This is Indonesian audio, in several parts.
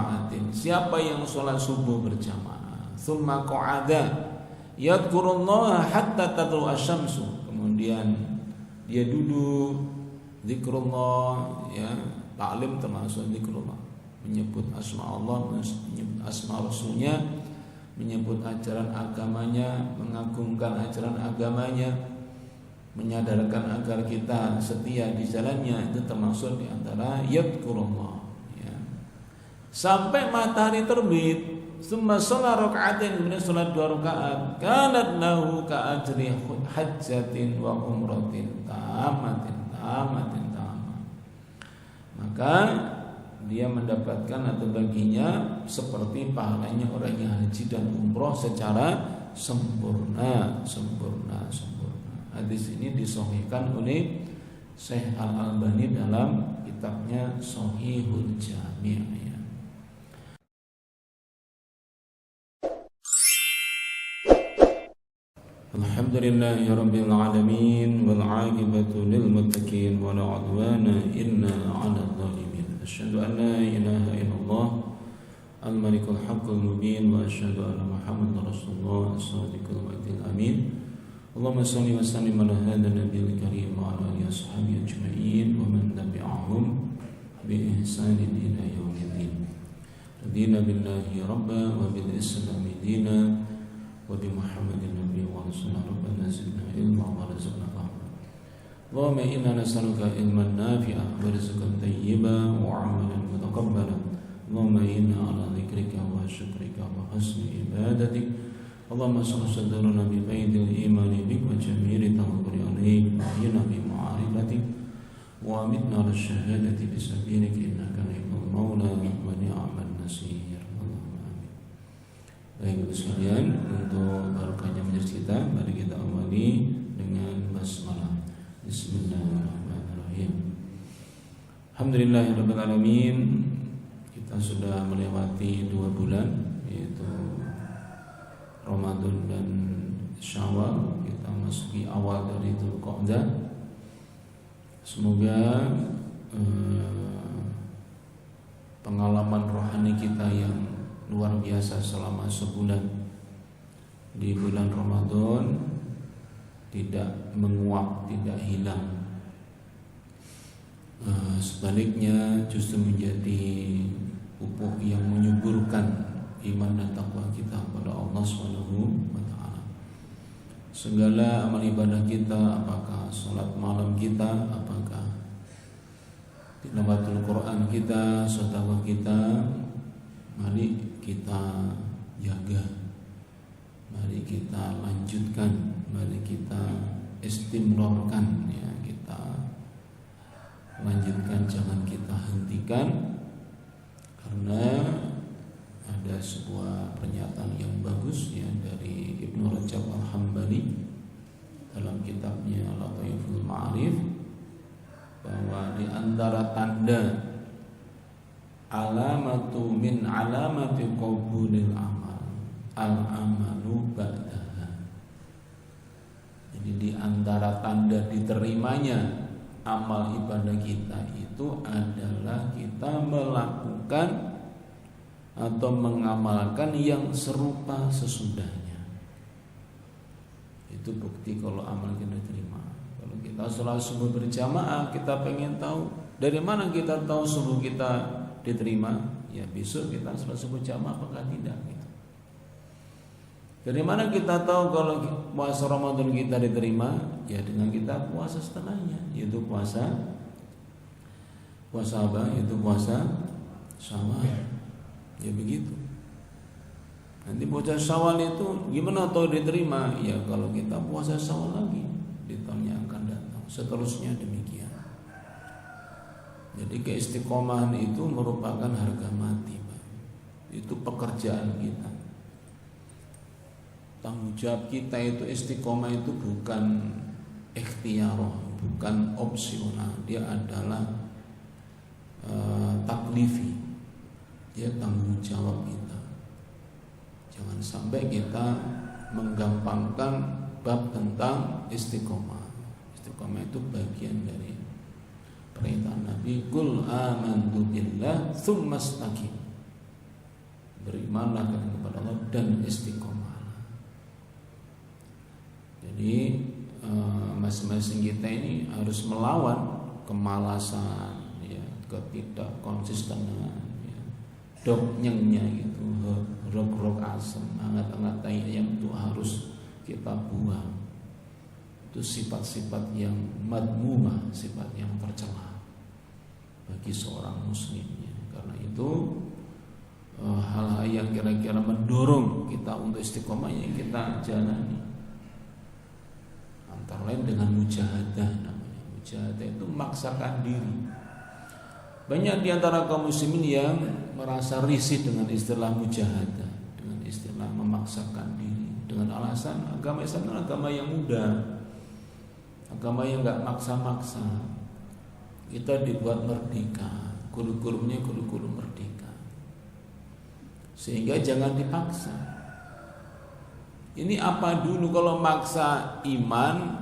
jama'atin, siapa yang sholat subuh berjamaah, thumma qa'ada yadhkurullaha hatta tatlu asyamsu, kemudian dia duduk zikrullah, ya, taklim termasuk zikrullah, menyebut asma Allah, menyebut asma Rasulnya, menyebut ajaran agamanya, mengagungkan ajaran agamanya, menyadarkan agar kita setia di jalannya, itu termasuk di antara yadhkurullah, ya. Sampai matahari terbit, summa sholat rakaatin, kemudian sholat 2 rakaat, kanat lahu ka ajri hajjatin wa umratin tamatin. Maka dia mendapatkan atau baginya seperti pahalanya orang yang haji dan umroh secara sempurna. Hadis ini disahihkan oleh Syekh Al-Albani dalam kitabnya Shahihul Jami'. Alhamdulillahi rabbil alamin wal 'aqibatu lil muttaqin wa la 'udwana illa 'alal zalimin. Asyhadu an la ilaha illallah al-malikul haqqul mubin wa asyhadu anna Muhammadar rasulullah as-sadiqul wa'dil amin. Allahumma shalli wa sallim ala hadzal nabiyil karim wa ala alihi washabihi ajma'in wa man tabi'ahum bi ihsanin ila yaumiddin. Radina billahi rabba wa bil islami dina wa bi Muhammadin nabiy wa rasulana rabbana zidna ilma wa rizqna fahma. Allahumma inna nas'aluka ilman nafi'a wa rizqan tayyiban wa 'amalan mutaqabbalan. Allahumma inna ala dzikrika wa syukrika wa husni ibadatik. Allahumma shalli sadrana bi faidil imani bik wa jamili tawakkuli alaik wa ahyina bi ma'rifatik wa amitna ala syahadati bi sabilik innaka ni'mal maula wa ni'mal nasir. Baik, Bapak sekalian, untuk barokahnya majelis kita, mari kita awali dengan basmalah. Bismillahirrahmanirrahim. Alhamdulillahirabbil alamin. Kita sudah melewati 2 bulan, yaitu Ramadan dan Syawal. Kita masuki awal dari Dzulqa'dah. Semoga pengalaman rohani kita yang luar biasa selama sebulan di bulan Ramadan tidak menguap, tidak hilang. Sebaliknya justru menjadi pupuk yang menyuburkan iman dan takwa kita kepada Allah Subhanahu wa taala. Segala amal ibadah kita, apakah salat malam kita, apakah tilawatul Quran kita, sedekah kita, mari kita jaga, mari kita lanjutkan, mari kita istimrorkan, ya, kita lanjutkan, jangan kita hentikan, karena ada sebuah pernyataan yang bagus, ya, dari Ibnu Rajab Al-Hambali dalam kitabnya Lataiful Ma'arif, bahwa di antara tanda alamatu min alamati qabulil amal al-amalu ba'daha. Jadi di antara tanda diterimanya amal ibadah kita itu adalah kita melakukan atau mengamalkan yang serupa sesudahnya. Itu bukti kalau amal kita diterima. Kalau kita sholat subuh berjamaah, kita pengen tahu dari mana kita tahu subuh kita diterima, ya besok kita sholat subuh jamaah apakah tidak gitu. Dari mana kita tahu kalau puasa Ramadan kita diterima? Ya dengan kita puasa setelahnya, yaitu puasa apa? Yaitu puasa Syawal. Ya begitu. Nanti puasa Syawal itu gimana tahu diterima? Ya kalau kita puasa Syawal lagi di tahun yang akan datang. Seterusnya demikian. Jadi keistiqomahan itu merupakan harga mati, Pak. Itu pekerjaan kita. Tanggung jawab kita itu istiqomah itu bukan ikhtiaroh, bukan opsional. Dia adalah taklifi. Dia tanggung jawab kita. Jangan sampai kita menggampangkan bab tentang istiqomah. Istiqomah itu bagian dari perintah Nabi, qul amantu billah tsumma istaqim. berimanlah kepada Allah dan istiqomah. Jadi masing-masing kita ini harus melawan kemalasan, ya, ketidakkonsistenan, ya, doknyengnya gitu, rok asam, hangat-hangat ayam itu harus kita buang. Itu sifat-sifat yang madmumah, sifat yang tercela bagi seorang muslim, ya. Karena itu hal-hal yang kira-kira mendorong kita untuk istiqomah yang kita jalani. Antara lain dengan mujahadah namanya. Mujahadah itu memaksakan diri. Banyak di antara kaum muslimin yang merasa risih dengan istilah mujahadah, dengan istilah memaksakan diri, dengan alasan agama Islam adalah agama yang mudah, agama yang enggak maksa-maksa. Kita dibuat merdeka, kurikulumnya kurikulum merdeka. Sehingga jangan dipaksa. Ini apa dulu kalau maksa iman,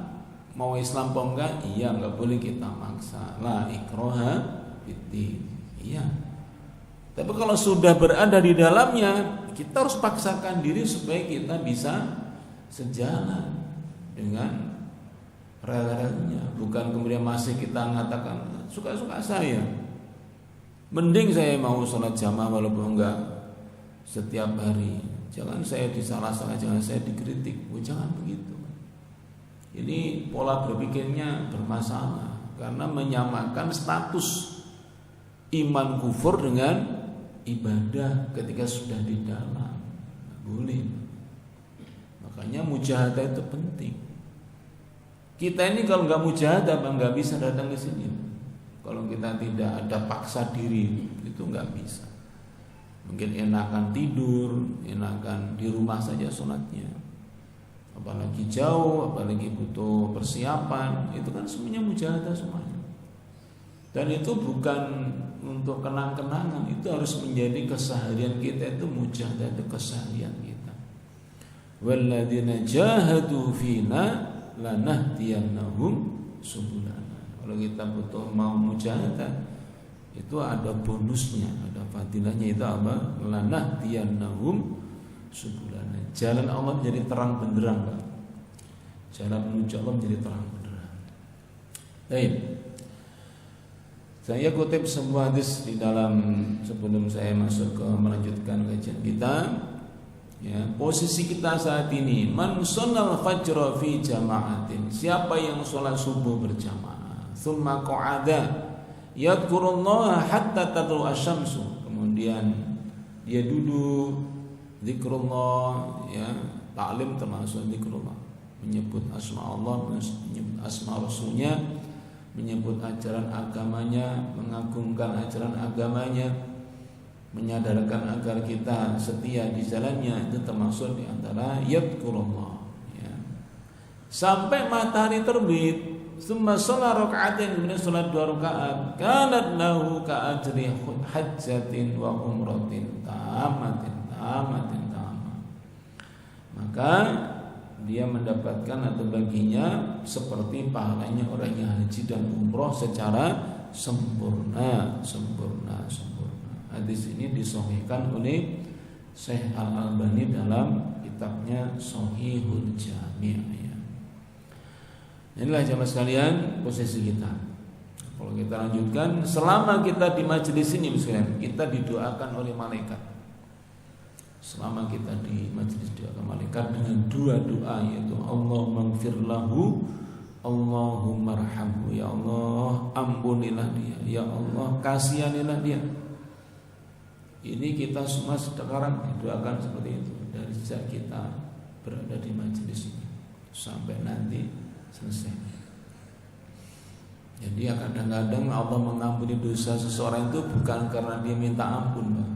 mau Islam apa enggak? Iya, enggak boleh kita maksa. La ikraha fiddin. Iya. Tapi kalau sudah berada di dalamnya, kita harus paksakan diri supaya kita bisa sejalan dengan rel-relnya. Bukan kemudian masih kita mengatakan suka-suka saya. Mending saya mau sholat jamaah walaupun enggak setiap hari. Jangan saya disalah-salah, jangan saya dikritik. Jangan begitu. Ini pola berpikirnya bermasalah karena menyamakan status iman kufur dengan ibadah ketika sudah di dalam. Boleh. Makanya mujahadah itu penting. Kita ini kalau nggak mujahadah, nggak bisa datang ke sini. Kalau kita tidak ada paksa diri, itu nggak bisa. Mungkin enakan tidur, enakan di rumah saja sholatnya. Apalagi jauh, apalagi butuh persiapan, itu kan semuanya mujahadah semuanya. Dan itu bukan untuk kenang-kenangan, itu harus menjadi keseharian kita. Itu mujahadah, itu keseharian kita. Walladzina jahadu fina lanahdiyannahum subulana. Kalau kita butuh mau mujahadah, itu ada bonusnya, ada fadilahnya. Itu apa? Lanahdiyannahum subulana. Jalan Allah menjadi terang benderang, Pak. Jalan menuju Allah menjadi terang benderang. Baik. Saya kutip sebuah hadis di dalam sebelum saya masuk ke melanjutkan kajian kita. Ya, posisi kita saat ini, man shallal fajra fi jama'atin. Siapa yang sholat subuh berjamaah, tsumma qa'ada yadhkurullaha hatta tatlu asy-syamsu. Kemudian dia duduk zikrullah, ya, taklim termasuk zikrullah, menyebut asma Allah, menyebut asma Rasulnya, menyebut ajaran agamanya, mengagungkan ajaran agamanya, menyadarkan agar kita setia di jalannya. Itu termasuk di antara yadhkurullah, ya. Sampai matahari terbit, summa shalla raka'atin, kemudian salat 2 rakaat, kanat lahu ka ajri hajjatin wa umratin tamatin. Maka dia mendapatkan atau baginya seperti pahalanya orang yang haji dan umroh secara sempurna. Hadis ini disahihkan oleh Syekh Al-Albani dalam kitabnya Shahihul Jami', ya. Inilah jamaah sekalian posisi kita. Kalau kita lanjutkan, selama kita di majelis ini sekalian, kita didoakan oleh malaikat. Selama kita di majelis doa malaikat dengan 2 doa, yaitu Allahumma ighfir lahu, Allahumma arhamhu. Ya Allah, ampunilah dia. Ya Allah, kasihanilah dia. Ini kita semua sekarang didoakan seperti itu dari sejak kita berada di majelis ini sampai nanti selesai. Jadi kadang-kadang Allah mengampuni dosa seseorang itu bukan karena dia minta ampun, Pak.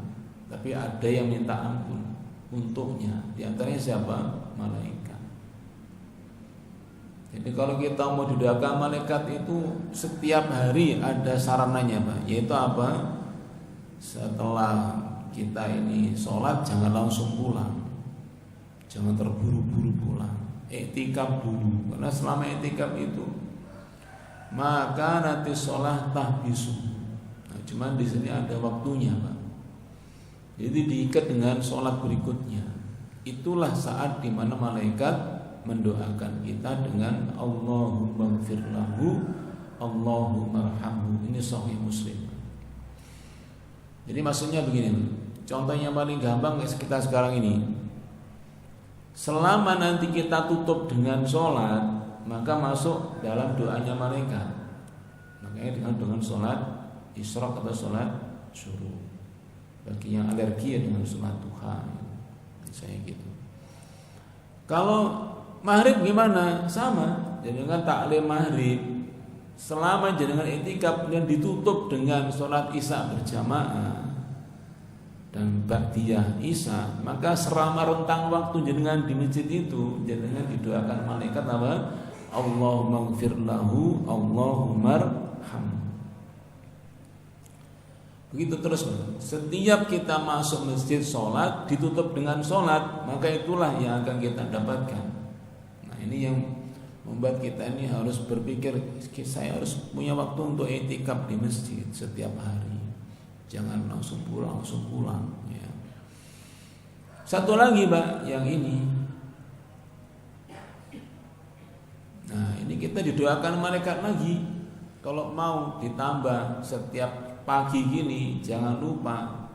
Tapi ada yang minta ampun untuknya. Di antaranya siapa? Malaikat. Jadi kalau kita mau didoakan malaikat itu setiap hari ada sarananya, Pak. Yaitu apa? Setelah kita ini sholat jangan langsung pulang, jangan terburu-buru pulang. Iktikaf dulu, karena selama iktikaf itu maka nanti sholat tahbisu. Nah, cuman di sini ada waktunya, Pak. Jadi diikat dengan sholat berikutnya. Itulah saat dimana malaikat mendoakan kita dengan Allahumma ighfir lahu, Allahumma arhamhu. Ini sahih Muslim. Jadi maksudnya begini, contohnya paling gampang kita sekarang ini. Selama nanti kita tutup dengan sholat, maka masuk dalam doanya malaikat. Makanya dengan sholat isyraq atau sholat syuruk. Bagi yang alergi ya dengan sholat duha, saya gitu. Kalau maghrib gimana? Sama, jenengan taklim maghrib. Selama jenengan i'tikaf dan ditutup dengan sholat isya berjamaah dan ba'diyah isya, maka selama rentang waktu jenengan di masjid itu, jenengan didoakan malaikat apa? Allahumma ighfir lahu, Allahumma arhamhu. Begitu terus. Setiap kita masuk masjid sholat, ditutup dengan sholat, maka itulah yang akan kita dapatkan. Nah ini yang membuat kita ini harus berpikir, saya harus punya waktu untuk i'tikaf di masjid setiap hari. Jangan langsung pulang ya. Satu lagi Pak, yang ini. Nah ini kita didoakan malaikat lagi. Kalau mau ditambah setiap pagi gini, jangan lupa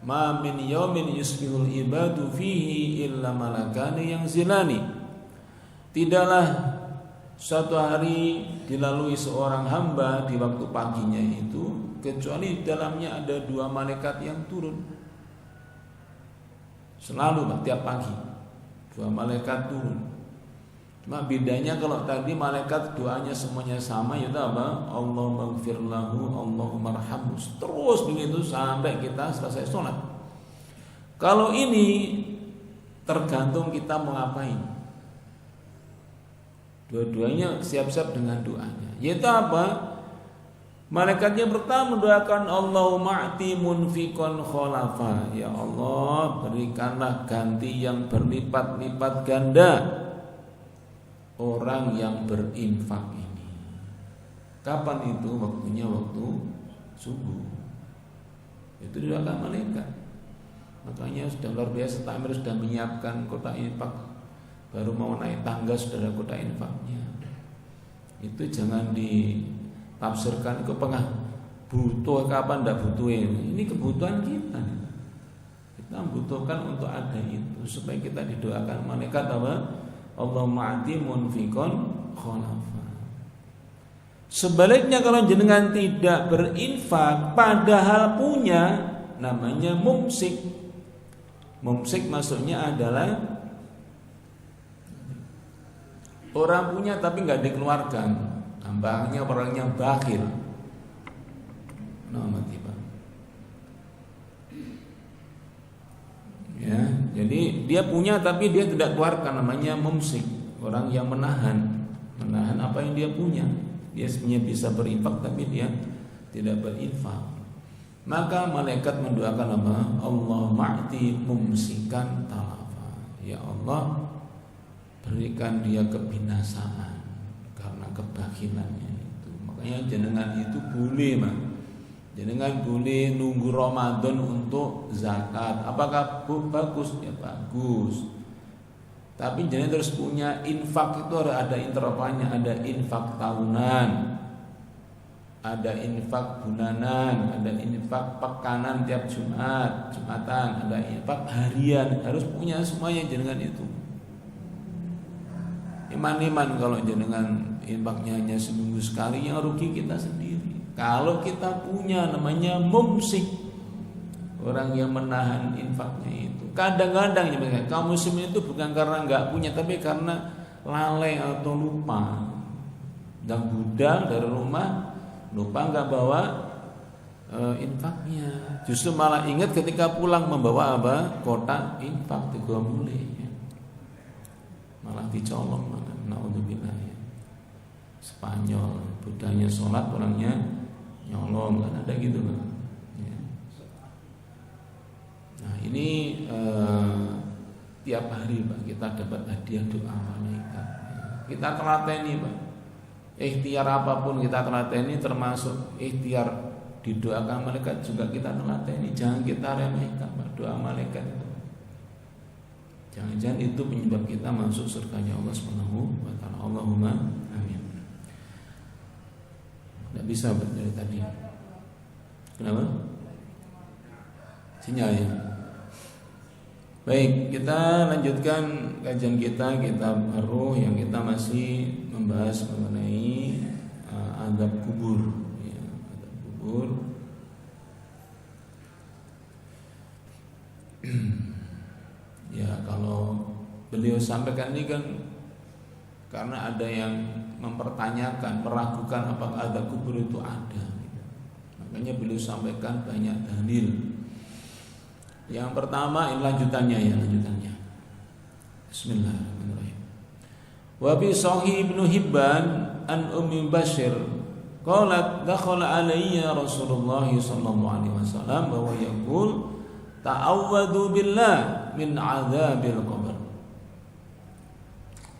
ma min yaumin yusbihul ibadu fihi illa malakani yang zilani. Tidaklah suatu hari dilalui seorang hamba di waktu paginya itu kecuali dalamnya ada 2 malaikat yang turun. Selalu tiap pagi 2 malaikat turun. Cuma bedanya kalau tadi malaikat doanya semuanya sama, yaitu apa? Allahumma ighfir lahu, Allahumma arhamhu. Terus begitu sampai kita selesai sholat. Kalau ini tergantung kita mau ngapain. Dua-duanya siap-siap dengan doanya. Yaitu apa? Malaikatnya pertama mendoakan Allahumma a'ti munfiqan khalafa. Ya Allah, berikanlah ganti yang berlipat-lipat ganda orang yang berinfak ini. Kapan itu? Waktunya waktu subuh. Itu didoakan malaikat. Makanya sudah luar biasa, Takmir sudah menyiapkan kotak infak. Baru mau naik tangga saudara kotak infaknya. Itu jangan ditafsirkan ke pengah butuh kapan ndak butuh ini kebutuhan kita. Kita membutuhkan untuk ada itu supaya kita didoakan malaikat apa? Allahumma ati munfiqan khalafa. Sebaliknya kalau jenengan tidak berinfak padahal punya, namanya mumsik. Mumsik maksudnya adalah orang punya tapi nggak dikeluarkan, tambahnya orang yang bakhil. Nama tiba. Ya, jadi dia punya tapi dia tidak keluarkan, namanya mumsik. Orang yang menahan apa yang dia punya. Dia sebenarnya bisa berinfak tapi dia tidak berinfak. Maka malaikat mendoakan apa? Allahumma a'ti mumsikan talafa. Ya Allah, berikan dia kebinasaan karena kebakhilannya itu. Makanya jenengan itu boleh, Mas. Jenengan boleh nunggu Ramadan untuk zakat. Apakah bagus? Ya bagus. Tapi jenengan terus punya infak itu harus ada intervalnya, ada infak tahunan, ada infak bulanan, ada infak pekanan tiap Jumatan, ada infak harian. Harus punya semuanya jenengan itu. Iman kalau jenengan infaknya hanya seminggu sekali, yang rugi kita sendiri. Kalau kita punya namanya mumsik, orang yang menahan infaknya itu. Kadang-kadang ya kaum muslimin itu bukan karena nggak punya, tapi karena lalai atau lupa. Dan budal dari rumah lupa nggak bawa infaknya. Justru malah ingat ketika pulang membawa apa? Kotak infak juga boleh. Malah dicolong, naudzubillah ya. Spanyol, budaya sholat orangnya nyolong, kan ada gitu kan. Ya. Nah ini tiap hari Pak kita dapat hadiah doa malaikat. Kita telateni Pak. Ikhtiar apapun kita telateni, termasuk ikhtiar didoakan malaikat juga kita nelateni, jangan kita remehkan doa malaikat itu. Jangan-jangan itu penyebab kita masuk surganya Allah Subhanahu wa taala. Allahumma amin. Tidak bisa dari tadi. Kenapa? Sinyal ya. Baik, kita lanjutkan kajian kita kitab Ar-Ruh yang kita masih membahas mengenai azab kubur. Ya, azab kubur. Ya, kalau beliau sampaikan ini kan karena ada yang mempertanyakan, meragukan apakah azab kubur itu ada. Makanya beliau sampaikan banyak dalil. Yang pertama ini lanjutannya. Bismillahirrahmanirrahim. Wa bi Sahih Ibnu Hibban an Ummi Bashir qalat dakhala alayya Rasulullah sallallahu alaihi wasallam wa yaqul ta'awwadu billah min adzabil qabr.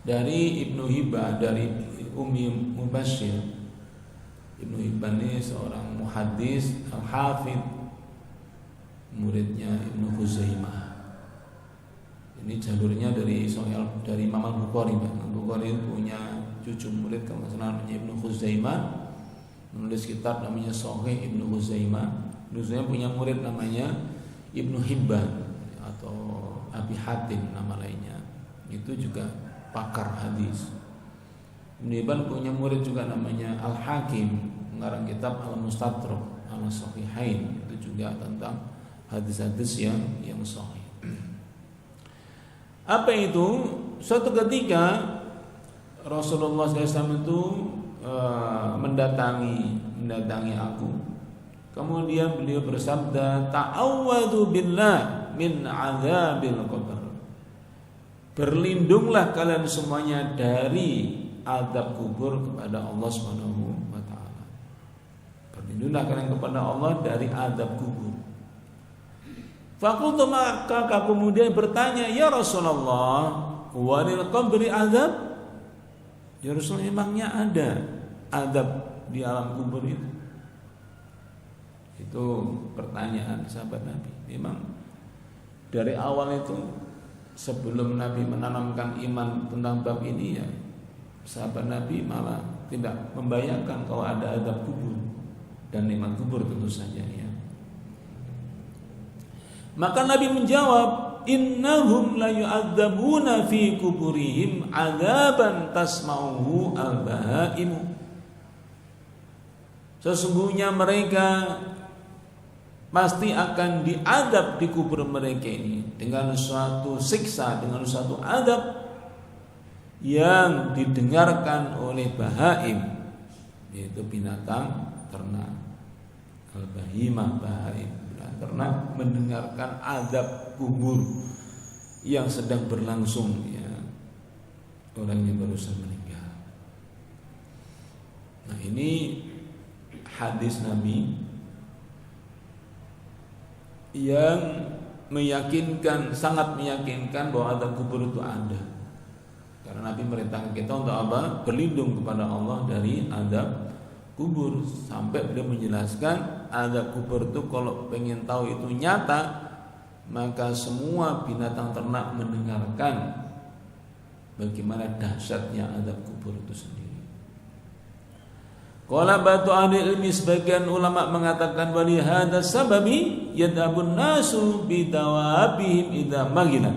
Dari Ibnu Hibban, dari Ummi Mubashir. Ibnu Hibban ini seorang muhaddis al-hafidz, muridnya Ibnu Khuzaimah. Ini jalurnya dari Imam Al-Bukhari. Imam Bukhari punya cucu murid kalau namanya Ibnu Khuzaimah, menulis kitab namanya Sahih Ibnu Khuzaimah. Ibnu Khuzaimah punya murid namanya Ibnu Hibban atau Abi Hatim nama lainnya. Itu juga pakar hadis. Ibnu Hibban punya murid juga namanya Al-Hakim, mengarang kitab Al-Mustadrak Al-Sahihain. Itu juga tentang hadis-hadis yang sahih. Apa itu? Suatu ketika Rasulullah SAW itu mendatangi aku. Kemudian beliau bersabda, ta'awwadu billah min adzabil qabr. Berlindunglah kalian semuanya dari azab kubur kepada Allah Subhanahu wa taala. Berlindunglah kalian kepada Allah dari azab kubur. Fakultu, maka kemudian bertanya, ya Rasulullah, walil qabri azab? Ya Rasulullah, emangnya ada azab di alam kubur itu? Itu pertanyaan sahabat Nabi. Memang dari awal itu sebelum Nabi menanamkan iman tentang bab ini, ya sahabat Nabi malah tidak membayangkan kalau ada azab kubur dan nikmat kubur tentu saja ya. Maka Nabi menjawab, innahum la yu'adzabuna fi kuburihim adzaban tasma'uhu al-bahaimu. Sesungguhnya mereka pasti akan diadab di kubur mereka ini dengan suatu siksa, dengan suatu adab yang didengarkan oleh bahaim, yaitu binatang ternak. Al-bahimah, bahaim, ternak mendengarkan azab kubur yang sedang berlangsung ya, orang yang barusan meninggal. Nah, ini hadis Nabi yang meyakinkan, sangat meyakinkan bahwa azab kubur itu ada. Karena Nabi merintahkan kita untuk apa? Berlindung kepada Allah dari azab kubur. Sampai beliau menjelaskan azab kubur itu kalau pengen tahu itu nyata, maka semua binatang ternak mendengarkan bagaimana dahsyatnya azab kubur itu sendiri. Qala batu ahli ilmi, sebagian ulama mengatakan wali hadza sababi yadhabun nasu bidawabihim idza maghilat.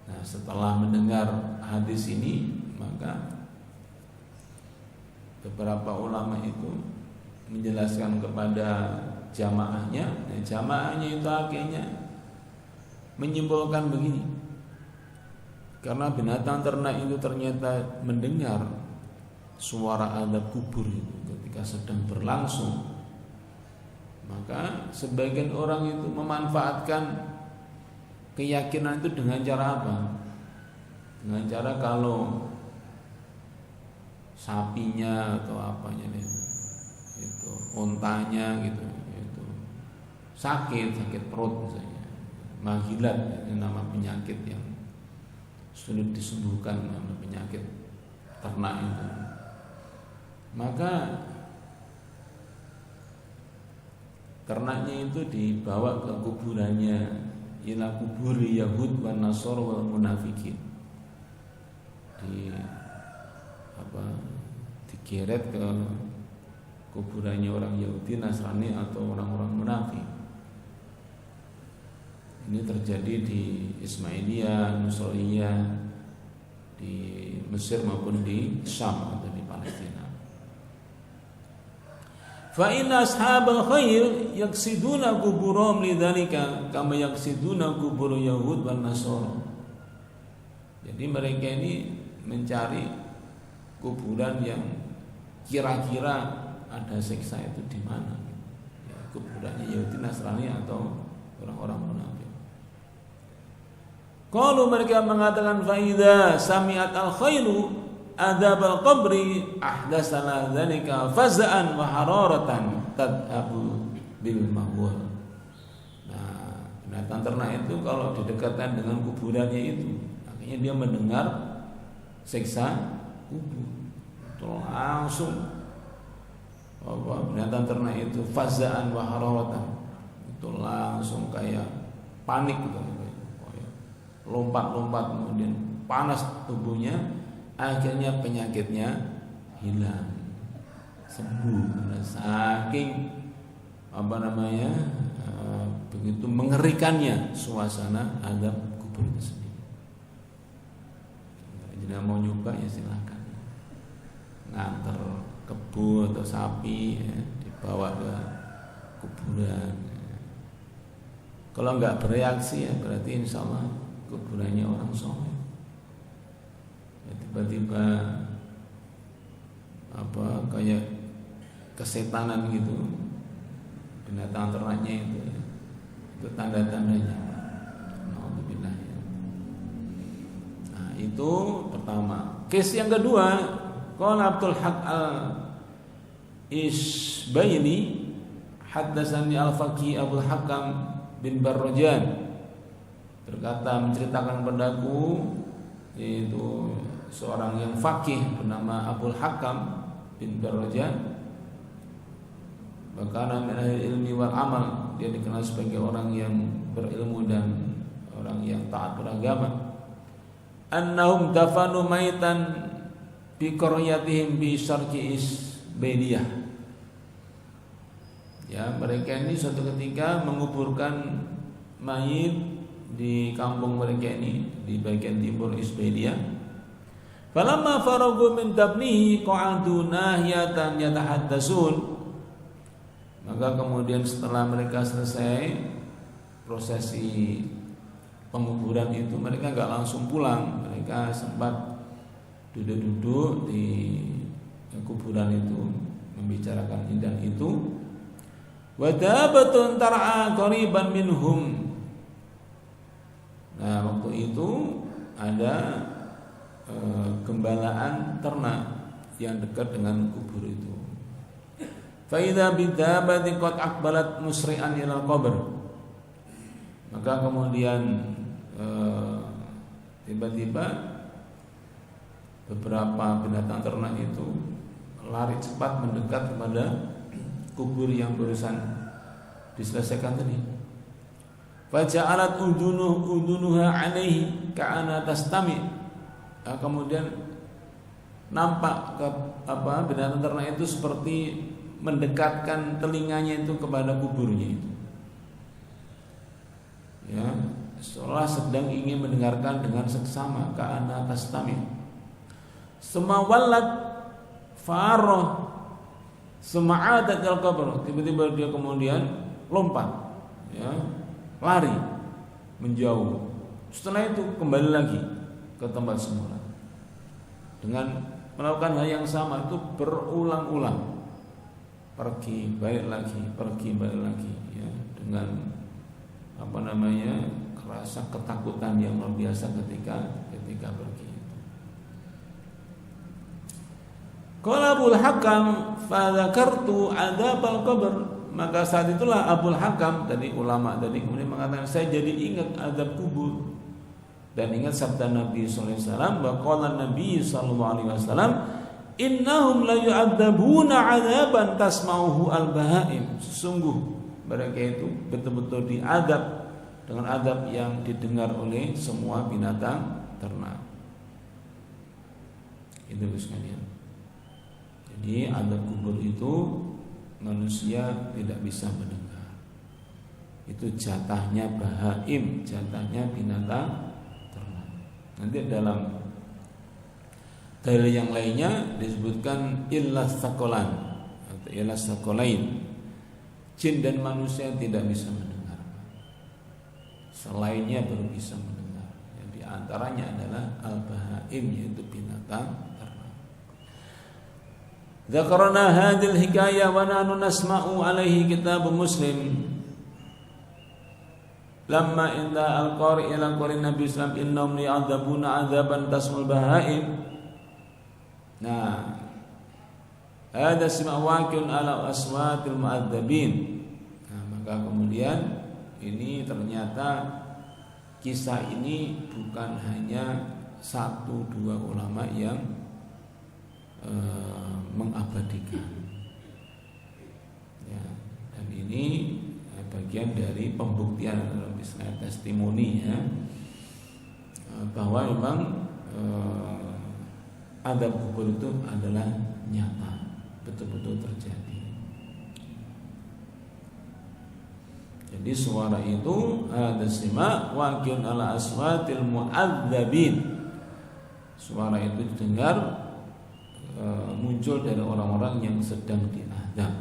Nah, setelah mendengar hadis ini, maka beberapa ulama itu menjelaskan kepada jamaahnya, jamaahnya itu akhirnya menyimpulkan begini, karena binatang ternak itu ternyata mendengar suara azab kubur itu ketika sedang berlangsung, maka sebagian orang itu memanfaatkan keyakinan itu dengan cara apa? Dengan cara kalau sapinya atau apanya itu untanya gitu, itu sakit perut misalnya, maghilat, ini nama penyakit yang sulit disembuhkan, nama penyakit ternak itu. Maka ternaknya itu dibawa ke kuburannya, ila kuburi Yahud wan Nasara wal munafikin. Digeret ke kuburannya orang Yahudi, Nasrani atau orang-orang munafik. Ini terjadi di Ismailiyah, Nusriyah, di Mesir maupun di Syam atau di Palestina. Fa inna ashabal khair yaksiduna kuburahum lidzalika kama yaksiduna kubur Yahud wal Nasara. Jadi mereka ini mencari kuburan yang kira-kira ada siksa itu di mana? Ya, kuburannya Yahudi, Nasrani atau orang-orang munafik. Kalau mereka mengatakan faida sami'at al-khairu adab al-qabri ahdatsana dzalika faza'an wa hararatan tadhabu bil mahwal. Nah, binatang ternak itu kalau didekatkan dengan kuburannya itu, akhirnya dia mendengar siksa kubur. Itu langsung binatang ternak itu faza'an wa hararatan. Itu langsung kayak panik gitu. Lompat-lompat kemudian panas tubuhnya, akhirnya penyakitnya hilang, sembuh. Saking begitu mengerikannya suasana azab kubur itu sendiri. Jadi mau nyoba ya silakan, nganter kebo atau sapi ya, dibawa ke kuburan. Kalau nggak bereaksi ya berarti insya Allah kuburannya orang soleh. Ya, tiba-tiba kayak kesetanan gitu binatang ternaknya itu ya. Itu tanda-tandanya. Alhamdulillah ya. Nah itu pertama. Case yang kedua, qala Abdul Haq al-Isbaini haddatsani al-Faqih Abdul Hakam bin Barrajan berkata, menceritakan padaku, yaitu seorang yang faqih bernama Abdul Hakam bin Barrajan, bahkan min ahli ilmi wal amal, dia dikenal sebagai orang yang berilmu dan orang yang taat beragama. Annahum dafanu maitan bi qaryatihim bi syarqi Isbaidiyah. Ya, mereka ini suatu ketika menguburkan mayit di kampung mereka ini di bagian timur Isbaidiyah. Falamma faragu min tabnihi qa'adu nahiyatan yatahaddatsun. Maka kemudian setelah mereka selesai prosesi penguburan itu, mereka enggak langsung pulang. Mereka sempat duduk-duduk di kuburan itu membicarakan ini dan itu. Wa dabatun tar'a qariban minhum. Nah, waktu itu ada gembalaan ternak yang dekat dengan kubur itu. Fa idza bidabati qad aqbalat musri'an ila al-qabr. Maka kemudian tiba-tiba beberapa binatang ternak itu lari cepat mendekat kepada kubur yang barusan diselesaikan tadi. Faja'alat udunuha alaihi ka'ana tastami. Kemudian nampak binatang ternak itu seperti mendekatkan telinganya itu kepada kuburnya itu. Ya, seolah sedang ingin mendengarkan dengan seksama, ka'ana tastami. Semawalat farah sema'adat al-qabr. Tiba-tiba dia kemudian lompat, ya, lari menjauh. Setelah itu kembali lagi ke tempat semula dengan melakukan hal yang sama itu berulang-ulang, pergi balik lagi ya, dengan rasa ketakutan yang luar biasa ketika pergi. Qala Abul Hakam fa dzakartu adzabal qabr. Maka saat itulah Abul Hakam tadi ulama tadi kemudian mengatakan, saya jadi ingat azab kubur dan ingat sabda Nabi sallallahu alaihi wasallam, qala Nabi sallallahu alaihi wasallam, innahum la yu'adzabuna 'adzaban tasma'uhu al-bahaim. Sesungguh mereka itu betul-betul diadab dengan adab yang didengar oleh semua binatang ternak. Itu sekalian. Jadi adab kubur itu manusia tidak bisa mendengar. Itu jatahnya bahaim, jatahnya binatang ternak. Nanti dalam dalil yang lainnya disebutkan illas saqalan atau illas saqalain. Jin dan manusia tidak bisa mendengar. Selainnya baru bisa mendengar. Yang di antaranya adalah al-bahaim, yaitu binatang ternak. Dzakarna hadhil hikayah wa nahnu nasma'u alaihi kitab Muslim. Lamma inda al-qari ila qari Nabi sallallahu alaihi wasallam innahum li'adzabuna 'adzaban tasmul bahaim. Nah, ada simawakun ala aswatil mu'adzabin. Nah, maka kemudian ini ternyata kisah ini bukan hanya 1-2 ulama yang mengabadikan. Ya, dan ini bagian dari pembuktian dalam istilah testimoni ya, bahwa memang adab kubur itu adalah nyata, betul-betul terjadi. Jadi suara itu ada sima waqi'un ala aswatil mu'adzabin. Suara itu didengar muncul dari orang-orang yang sedang diazab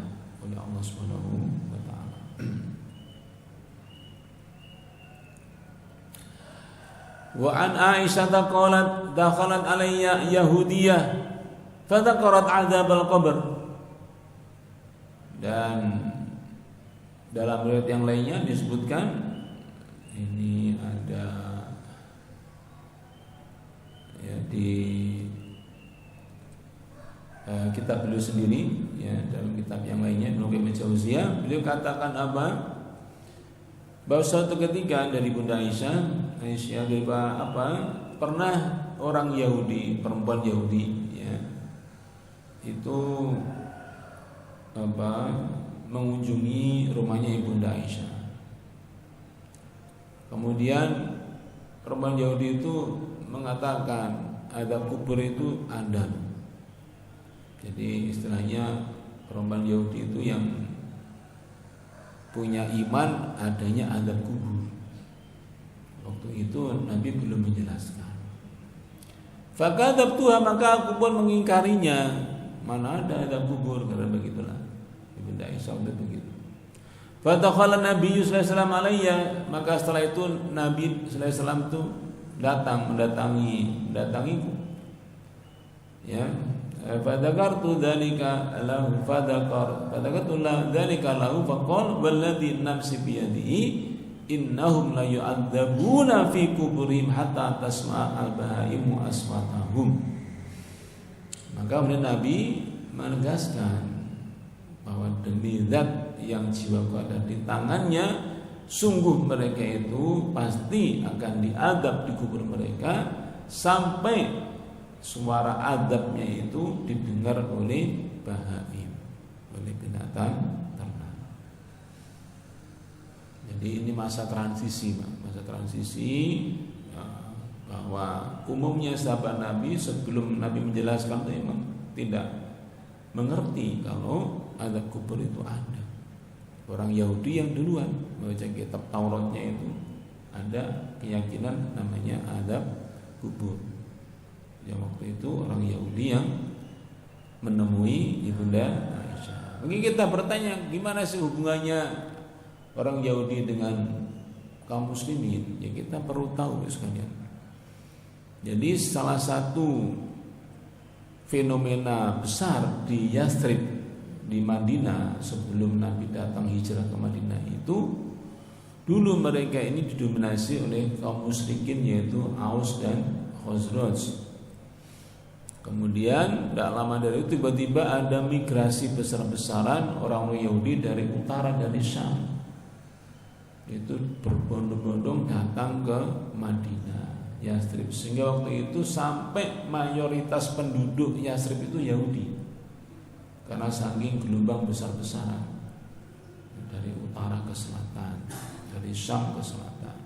oleh Allah Subhanahu wa taala. Wa an Aisyah qalat dakhalat alayya yahudiyah fadzakarat adzab al-qabr. Dan dalam riwayat yang lainnya disebutkan ini ada ya di kitab beliau sendiri ya, dalam kitab yang lainnya Ibnu Qayyim Jauziyah beliau katakan apa? Bahwa suatu ketika dari Bunda Aisyah pernah orang Yahudi, perempuan Yahudi ya, itu mengunjungi rumahnya Ibunda Aisyah. Kemudian perempuan Yahudi itu mengatakan adab kubur itu ada. Jadi istilahnya perempuan Yahudi itu yang punya iman adanya adab kubur. Waktu itu Nabi belum menjelaskan. Fakadzabtuha, maka aku pun mengingkarinya. Mana ada adab kubur, karena begitulah. Ibunda Aisyah udah begitu. Fatakhala Nabi sallallahu alaihi wasallam alayya, maka setelah itu Nabi sallallahu alaihi wasallam itu mendatangiku. Ya. Fadakartu dzalika lahu fadakartu dzalika lahu faqala walladzi nafsi biyadihi innahum la yu'adzabuna fi kuburihim hatta tasma'a al-bahaimu aswatahum. Maka kemudian Nabi menegaskan bahwa demi zat yang jiwaku ada di tangannya, sungguh mereka itu pasti akan diadab di kubur mereka sampai suara adabnya itu didengar oleh bahaim, oleh binatang ternak. Jadi ini masa transisi, ya, bahwa umumnya sahabat Nabi sebelum Nabi menjelaskan itu memang tidak mengerti kalau adab kubur itu ada. Orang Yahudi yang duluan membaca kitab Tauratnya itu ada keyakinan namanya adab kubur. Ya, waktu itu orang Yahudi yang menemui Ibunda Aisyah. Mungkin kita bertanya, gimana sih hubungannya orang Yahudi dengan kaum muslimin? Ya kita perlu tahu sekalian. Jadi salah satu fenomena besar di Yathrib, di Madinah sebelum Nabi datang hijrah ke Madinah itu, dulu mereka ini didominasi oleh kaum musyrikin, yaitu Aus dan Khazraj. Kemudian tidak lama dari itu tiba-tiba ada migrasi besar-besaran orang Yahudi dari utara, dari Syam. Itu berbondong-bondong datang ke Madinah, Yathrib. Sehingga waktu itu sampai mayoritas penduduk Yathrib itu Yahudi. Karena saking gelombang besar-besaran. dari utara ke selatan, dari Syam ke selatan.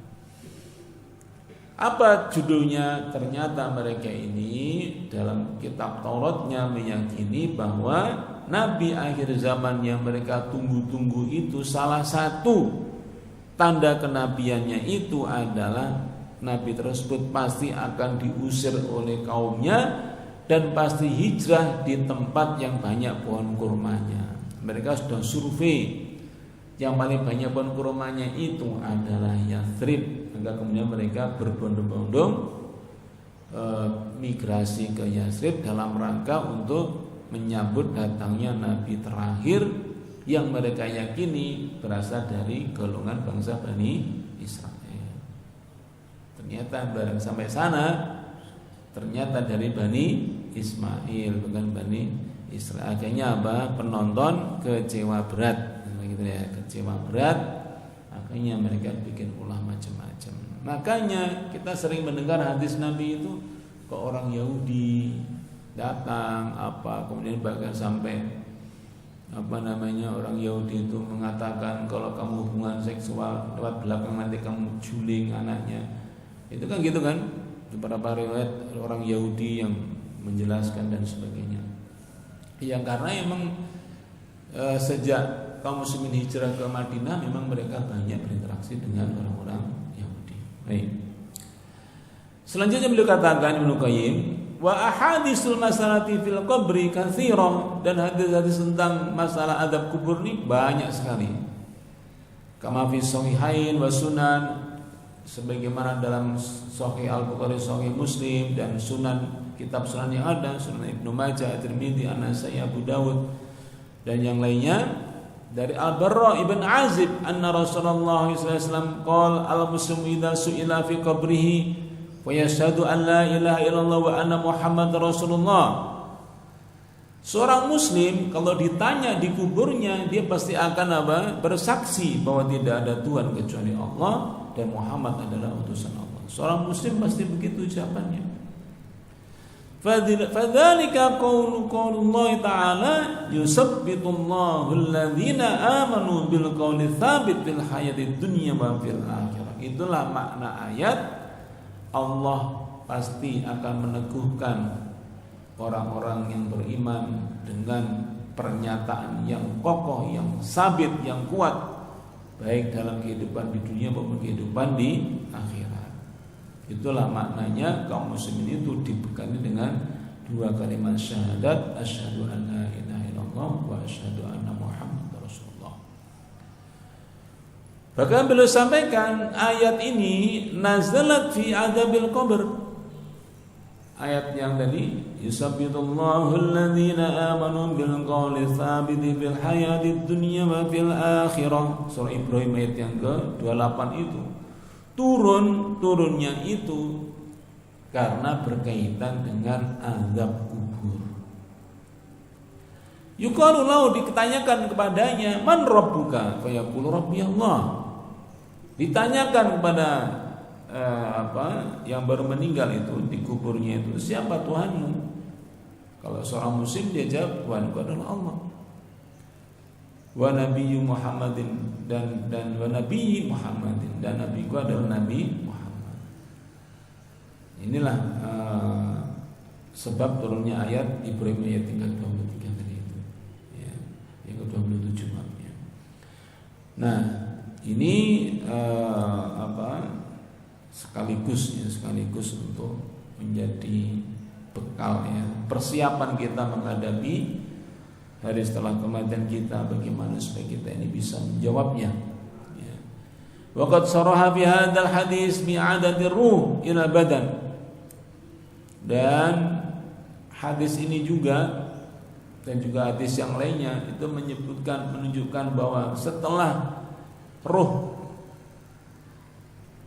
Apa judulnya? Ternyata mereka ini dalam kitab Tauratnya meyakini bahwa Nabi akhir zaman yang mereka tunggu-tunggu itu salah satu tanda kenabiannya itu adalah Nabi tersebut pasti akan diusir oleh kaumnya dan pasti hijrah di tempat yang banyak pohon kurmanya. Mereka sudah survei, yang paling banyak pohon kurmanya itu adalah Yathrib. Maka kemudian mereka berbondong-bondong migrasi ke Yathrib dalam rangka untuk menyambut datangnya Nabi terakhir yang mereka yakini berasal dari golongan bangsa Bani Israel. Ternyata bareng sampai sana, ternyata dari Bani Ismail, bukan Bani Israel. Akhirnya apa? Penonton kecewa berat, gitu ya, kecewa berat. Akhirnya mereka bikin ulah macam-macam. Makanya kita sering mendengar hadis Nabi itu ke orang Yahudi datang kemudian bahkan sampai orang Yahudi itu mengatakan kalau kamu hubungan seksual lewat belakang nanti kamu juling anaknya. Itu kan gitu kan? Beberapa riwayat orang Yahudi yang menjelaskan dan sebagainya. Yang karena emang sejak kaum muslimin hijrah ke Madinah memang mereka banyak berinteraksi dengan orang-orang Yahudi. Baik. Selanjutnya beliau katakan Ibnu Qayyim, wa ahaditsul masalati fil qabri katsira, dan hadis-hadis tentang masalah adab kubur ini banyak sekali. Kama fi sahihain wa sunan, sebagaimana dalam Sahih Al-Bukhari, Sahih Muslim dan sunan, kitab sunan yang ada, Sunan Ibnu Majah, At-Tirmidzi, An-Nasai, Abu Dawud dan yang lainnya. Dari Al-Barra ibn Azib anna Rasulullah sallallahu alaihi wasallam qala al-muslimu idza su'ila fi qabrihi wa yashhadu an la ilaha illallah wa anna Muhammadar Rasulullah. Seorang muslim kalau ditanya di kuburnya, dia pasti akan bersaksi bahwa tidak ada Tuhan kecuali Allah dan Muhammad adalah utusan Allah. Seorang muslim pasti begitu jawabannya. Fadzalika qaulullah ta'ala yusabbitullahu alladhina amanu bil qawli tsabit fil hayatid dunya wa fil akhirah. Itulah makna ayat, Allah pasti akan meneguhkan orang-orang yang beriman dengan pernyataan yang kokoh, yang sabit, yang kuat, baik dalam kehidupan di dunia maupun kehidupan di akhirat. Itulah maknanya kaum muslimin itu dibekali dengan dua kalimat syahadat, asyhadu an la ilaha illallah wa asyhadu anna Muhammadar Rasulullah. Bahkan beliau sampaikan ayat ini nazalat fi adabil qabr. Ayat yang tadi yusabbitullahu alladhina amanu bil qawli tsabiti fil hayatid dunya wa fil akhirah. Surah Ibrahim ayat yang ke-28 itu. Turunnya itu karena berkaitan dengan azab kubur. Yuqalu lahu, ditanyakan kepadanya, man rabbuka? Fa yaqulu rabbi Allah. Ditanyakan kepada yang baru meninggal itu di kuburnya itu, siapa Tuhanmu? Kalau seorang muslim dia jawab, Tuhanku adalah Allah. Wa nabiyyu Muhammadin dan wa nabiyyi Muhammadin, dan nabiku adalah Nabi Muhammad. Inilah sebab turunnya ayat Ibrahim ayat 23 tadi itu, ya, yang ke-27 maksudnya. Nah, ini sekaligus untuk menjadi bekal, ya, persiapan kita menghadapi hari setelah kematian kita, bagaimana supaya kita ini bisa menjawabnya. Waqad saraha fi hadzal hadis bi'adati ruh ila badan. Dan hadis ini juga dan juga hadis yang lainnya itu menunjukkan bahwa setelah ruh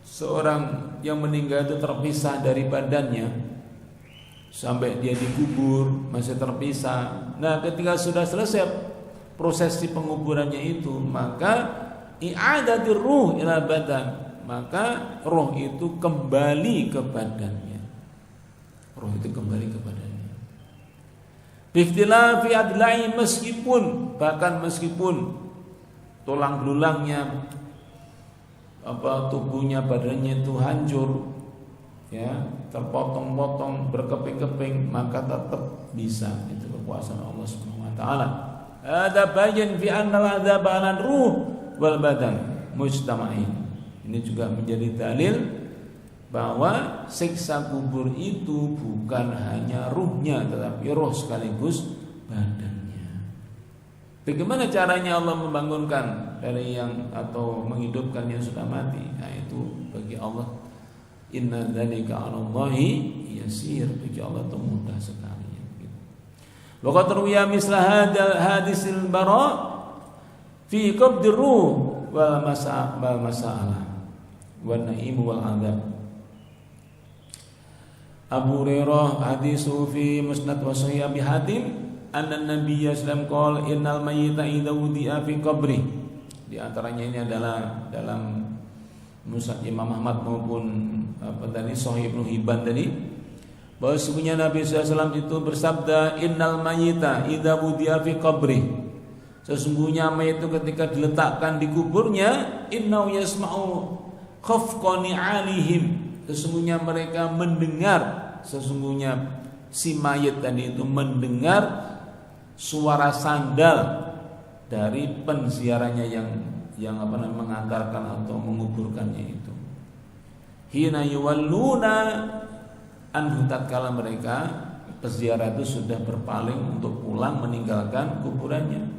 seorang yang meninggal itu terpisah dari badannya sampai dia dikubur masih terpisah. Nah, ketika sudah selesai prosesi penguburannya itu, maka i'adatir ruh ila badan, maka roh itu kembali ke badannya. Roh itu kembali ke badannya. Bikhtilafi adla'i, meskipun tulang belulangnya, tubuhnya, badannya itu hancur, ya, terpotong-potong, berkeping-keping, maka tetap bisa. Itu kekuasaan Allah Subhanahu wa taala. Ada bayan fi annal adzab 'ala ruh wal badan mujtama'in. Ini juga menjadi dalil bahwa siksa kubur itu bukan hanya ruhnya, tetapi roh sekaligus badannya. Bagaimana caranya Allah membangunkan dari yang atau menghidupkan yang sudah mati? Nah, itu bagi Allah, inna dzalika 'alallahi yasir, bagi Allah itu mudah sekali. Wa qad ruwiya misla hadzal hadisil bara fi qabdir ruh wal masalah wan na'im wal 'adzab. Abu Hurairah hadisu fi musnad wa sahih Abi Hatim anna Nabiy sallallahu alaihi wasallam qala innal mayyita idza wudi'a fi qabri. Di antaranya ini adalah dalam Musnad Imam Ahmad maupun Sahih Ibnu Hibban tadi, bahwa sesungguhnya Nabi sallallahu alaihi wasallam itu bersabda, innal mayyita idza wudi'a fi qabri. Sesungguhnya mayit itu ketika diletakkan di kuburnya, innahu yasma'u khafqani 'alihim. Sesungguhnya mereka mendengar, sesungguhnya si mayit tadi itu mendengar suara sandal dari penziarahnya yang mengantarkan atau menguburkannya itu. Hina yuwalluna anhu, tatkala mereka peziarah itu sudah berpaling untuk pulang meninggalkan kuburannya.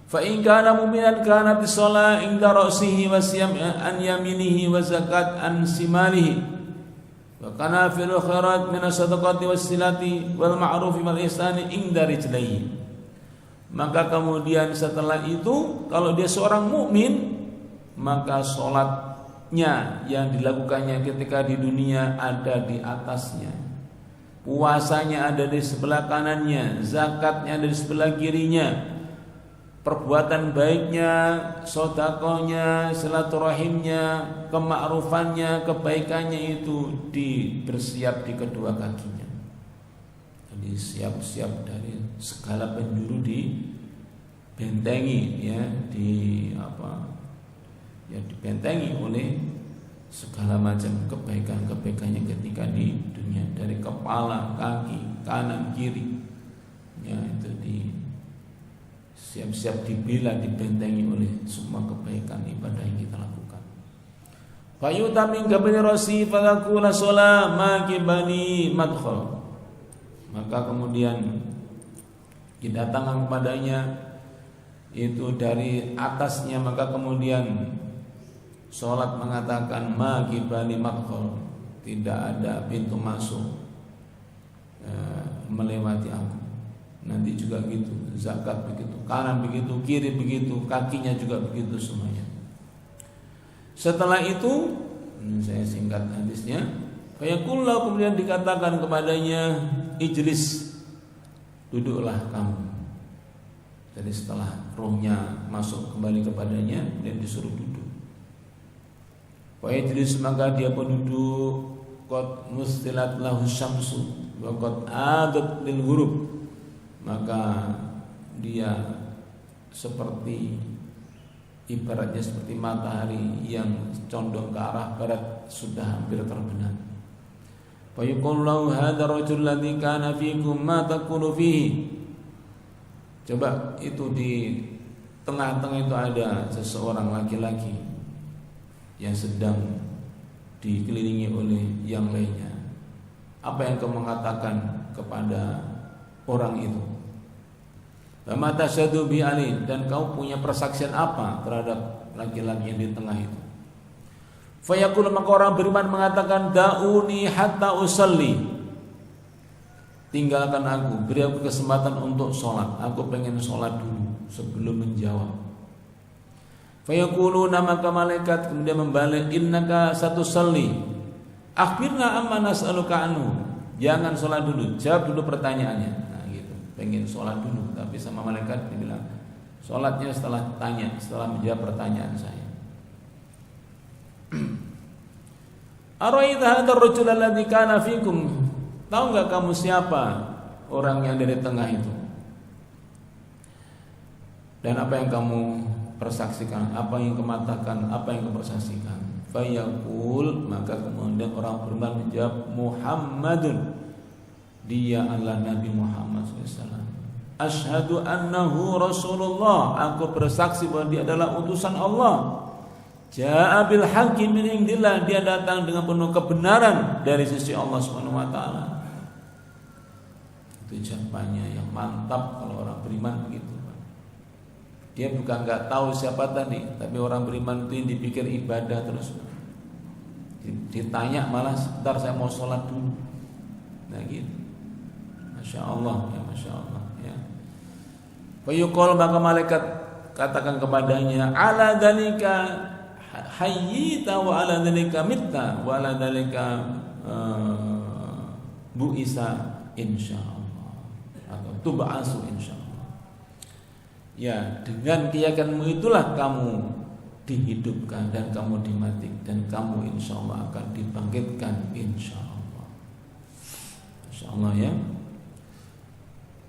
Fa in kana mu'minan kanat shalah inda ra'sihi wa siyam an yaminihi wa zakat an simalihi wa kana fil khairat min as-sadaqati was-silati wal ma'rufi wal ihsani inda rijlaihi. Maka kemudian setelah itu, kalau dia seorang mukmin, maka salatnya yang dilakukannya ketika di dunia ada di atasnya, puasanya ada di sebelah kanannya, zakatnya ada di sebelah kirinya, perbuatan baiknya, sedekahnya, silaturahimnya, kema'rufannya, kebaikannya itu bersiap di kedua kakinya. Jadi siap-siap dari segala penjuru dibentengi, ya, dibentengi oleh segala macam kebaikan-kebaikannya ketika di dunia, dari kepala, kaki, kanan, kiri, ya, itu siap-siap dibela, dibentengi oleh semua kebaikan ibadah yang kita lakukan. Fayuta min qabli rasi fadakula sholah makibani madkhol. Maka kemudian didatangkan kepadanya itu dari atasnya, maka kemudian sholat mengatakan makibani madkhol, tidak ada pintu masuk melewati aku. Nanti juga gitu, zakat begitu, kanan begitu, kiri begitu, kakinya juga begitu semuanya. Setelah itu, saya singkat hadisnya, fayaqullahu, kemudian dikatakan kepadanya, ijlis, duduklah kamu. Jadi setelah rohnya masuk kembali kepadanya, kemudian disuruh duduk. Fayajlis, maka dia pun duduk. Qad mustilat lahu syamsu wa qad adat lil ghurub. Maka dia seperti, ibaratnya seperti matahari yang condong ke arah barat, sudah hampir terbenam. Fa yuqullu hadza rajul ladzi kana fiikum ma taqulu fihi. Coba itu di tengah-tengah itu ada seseorang laki-laki yang sedang dikelilingi oleh yang lainnya. Apa yang kau mengatakan kepada orang itu? Mata syadu bi ali, dan kau punya persaksian apa terhadap laki-laki yang di tengah itu? Fayaqul, maka orang beriman mengatakan, da'uni hatta usalli, tinggalkan aku, beri aku kesempatan untuk sholat, aku pengen sholat dulu sebelum menjawab. Fayaquluna, maka malaikat kemudian membalik, innaka satusalli, akhbirna amma nas'aluka anhu, jangan sholat dulu, jawab dulu pertanyaannya. Pengen sholat dulu, tapi sama malaikat dibilang sholatnya setelah tanya, setelah menjawab pertanyaan saya. Araita hadzal rajul alladzi kana fikum, tahu enggak kamu siapa orang yang dari tengah itu? Dan apa yang kamu persaksikan, apa yang kau katakan, apa yang kau persaksikan. Fayaqul, maka kemudian orang beriman menjawab, Muhammadun, dia adalah Nabi Muhammad SAW. Asyhadu annahu Rasulullah, aku bersaksi bahwa dia adalah utusan Allah. Ja'a bil haqqi min indillah, dia datang dengan penuh kebenaran dari sisi Allah Subhanahu wa taala. Itu jawabannya yang mantap kalau orang beriman begitu. Dia bukan enggak tahu siapa tadi, tapi orang beriman itu yang dipikir ibadah terus. Ditanya malah sebentar saya mau sholat dulu. Nah gitu. Masya Allah ya, Masya Allah ya. Fayuqal, maka malaikat katakan kepadanya, ala dzalika hayyita wa ala dzalika mitta wa ala dzalika bu'isa insyaallah atau tub'asu insyaallah. Ya, dengan keyakinanmu itulah kamu dihidupkan dan kamu dimatikan dan kamu insyaallah akan dibangkitkan insyaallah. Insyaallah ya.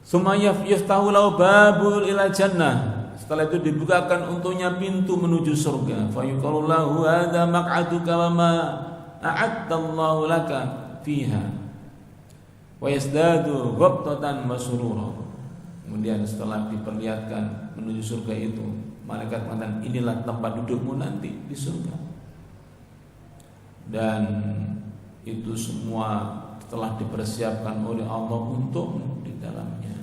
Summa yaftahu lahu babul ila jannah. Setelah itu dibukakan untuknya pintu menuju surga. Fa yuqalu lahu hadza maq'aduka wa ma a'addallahu laka fiha. Wa yazdadu ghabtatan wa surura. Kemudian setelah diperlihatkan menuju surga itu, malaikat mengatakan, inilah tempat dudukmu nanti di surga. Dan itu semua telah dipersiapkan oleh Allah untukmu di dalamnya.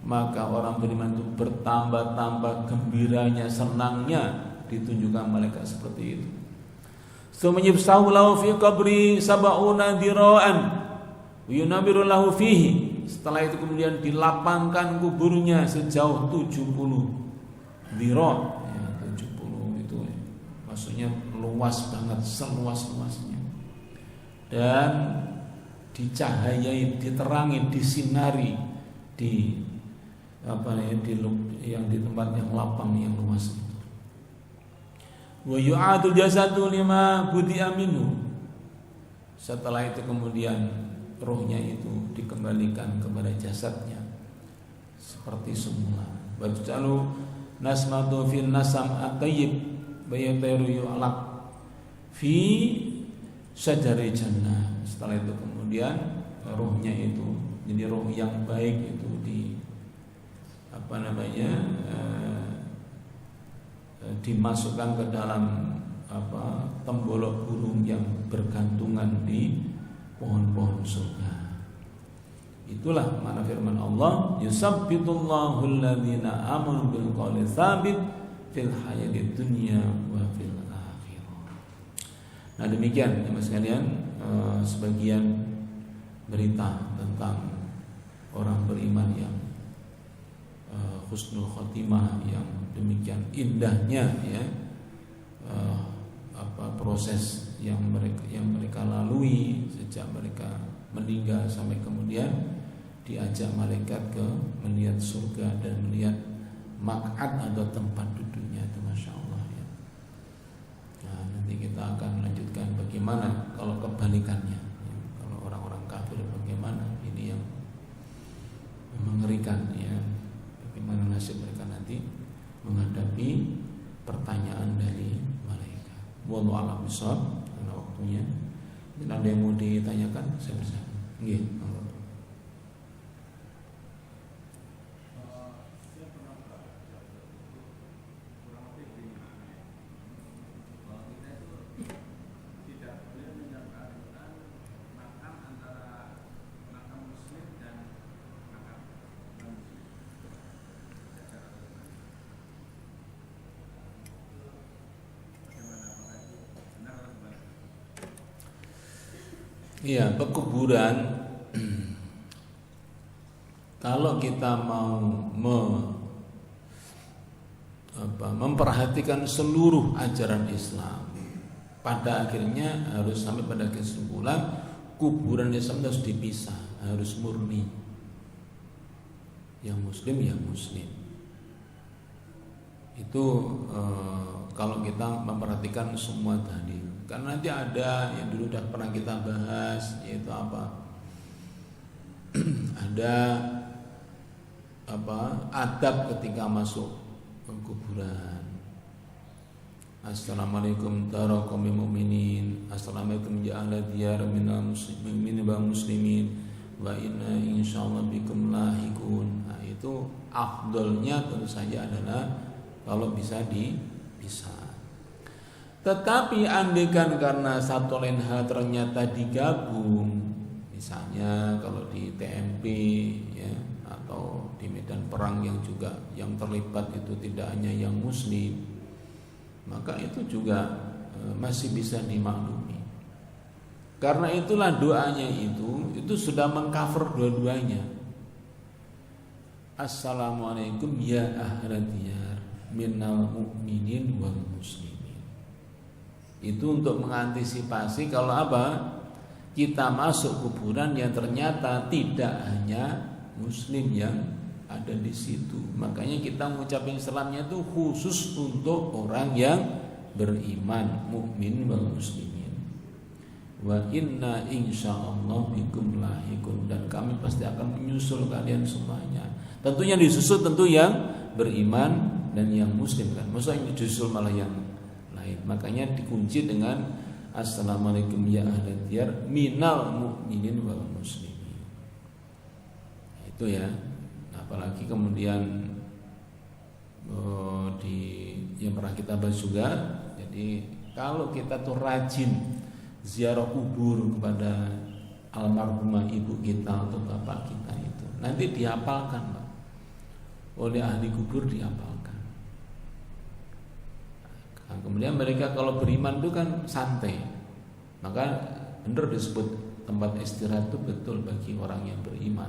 Maka orang beriman itu bertambah-tambah gembiranya, senangnya ditunjukkan malaikat seperti itu. Sumajibsahu lahu fi qabri sab'una dira'an wa yunabiru lahu fihi. Setelah itu kemudian dilapangkan kuburnya sejauh 70 dhira, ya, 70 itu ya, maksudnya luas banget, seluas-luasnya. Dan dicahayai, diterangi, disinari di yang di tempat yang lapang yang luas itu. Wa yu'adu jasadu lima budi'a minhu. Setelah itu kemudian rohnya itu dikembalikan kepada jasadnya seperti semula. Waj'alu nasmatu fil nasam at-tayyib bayatayru yu'laq fi syajari jannah. Setelah itu kemudian rohnya itu, jadi roh yang baik itu dimasukkan ke dalam tembolok burung yang bergantungan di pohon-pohon surga. Itulah makna firman Allah, yusabbitullahu alladhina amanu bil qawli tsabit fil hayatid dunya wa fil akhirah. Nah demikian teman sekalian, sebagian berita tentang orang beriman yang husnul khotimah, yang demikian indahnya ya, proses yang mereka lalui sejak mereka meninggal sampai kemudian diajak malaikat ke melihat surga dan melihat maq'ad atau tempat duduknya itu, Masya Allah ya. Nah nanti kita akan lanjutkan bagaimana kalau kebalikannya ya. Kalau orang-orang kafir bagaimana, ini yang mengerikan ya, bagaimana nasib mereka nanti menghadapi pertanyaan dari malaikat. Wallahu a'lam bishawab. Karena waktunya, mungkin ada yang mau ditanyakan, saya bisa. Nggih. Iya, pekuburan kalau kita mau memperhatikan seluruh ajaran Islam, pada akhirnya harus sampai pada kesimpulan kuburan Islam harus dipisah, harus murni. Yang muslim ya muslim. Itu kalau kita memperhatikan semua tadi. Karena nanti ada yang dulu sudah pernah kita bahas, yaitu ada adab ketika masuk kuburan. Assalamualaikum dara qaumil mu'minin. Assalamualaikum ya ahla diyar minal muslimin wal muslimin wa inna insyaallah bikum lahiqun. Nah, itu afdolnya tentu saja adalah kalau bisa dipisah. Tetapi andaikan karena satu lain hal ternyata digabung, misalnya kalau di TMP ya, atau di medan perang yang juga yang terlibat itu tidak hanya yang muslim, maka itu juga masih bisa dimaklumi. Karena itulah doanya itu sudah mengcover dua-duanya. Assalamualaikum ya ahlan diyar minal mu'minin wal muslimin. Itu untuk mengantisipasi kalau apa? Kita masuk kuburan yang ternyata tidak hanya muslim yang ada di situ. Makanya kita mengucapkan salamnya itu khusus untuk orang yang beriman, mukmin wal muslimin. Wa inna insyaallah bikum lahiqun, dan kami pasti akan menyusul kalian semuanya. Tentunya disusul tentu yang beriman dan yang muslim kan. Masa yang disusul malah yang lain. Makanya dikunci dengan assalamualaikum ya ahlan diyar minal mu'minin wal muslimin. Itu ya. Apalagi kemudian yang pernah kita bahas juga. Jadi kalau kita tuh rajin ziarah kubur kepada almarhumah ibu kita atau bapak kita itu, nanti dihafalkan, Pak. Oleh ahli kubur dihafalkan. Nah, kemudian mereka kalau beriman itu kan santai. Maka benar disebut tempat istirahat itu betul bagi orang yang beriman.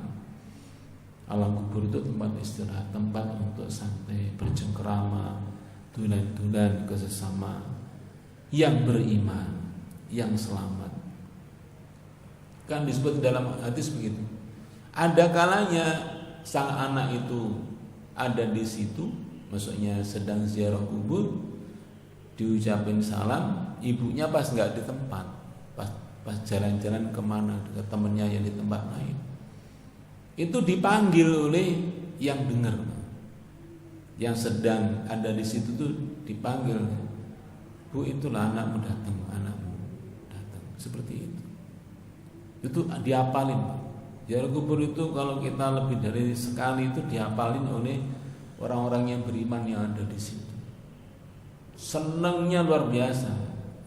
Alam kubur itu tempat istirahat, tempat untuk santai, bercengkerama, dulan-dulan ke sesama yang beriman, yang selamat. Kan disebut dalam hadis begitu. Ada kalanya sang anak itu ada di situ, maksudnya sedang ziarah kubur, diucapin salam, ibunya pas nggak di tempat, pas jalan-jalan kemana ke temennya yang di tempat lain, itu dipanggil oleh yang dengar, yang sedang ada di situ tuh dipanggil, Bu, itulah anakmu datang, seperti itu. Itu dihafalin. Ziarah kubur itu kalau kita lebih dari sekali itu dihafalin oleh orang-orang yang beriman yang ada di situ. Senangnya luar biasa.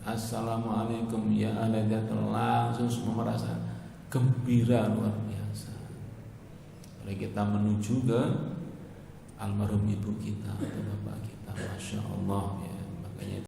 Assalamualaikum ya ahla diyar, langsung semua merasa gembira luar biasa. Lalu kita menuju ke almarhum ibu kita atau bapak kita, masya Allah ya. Makanya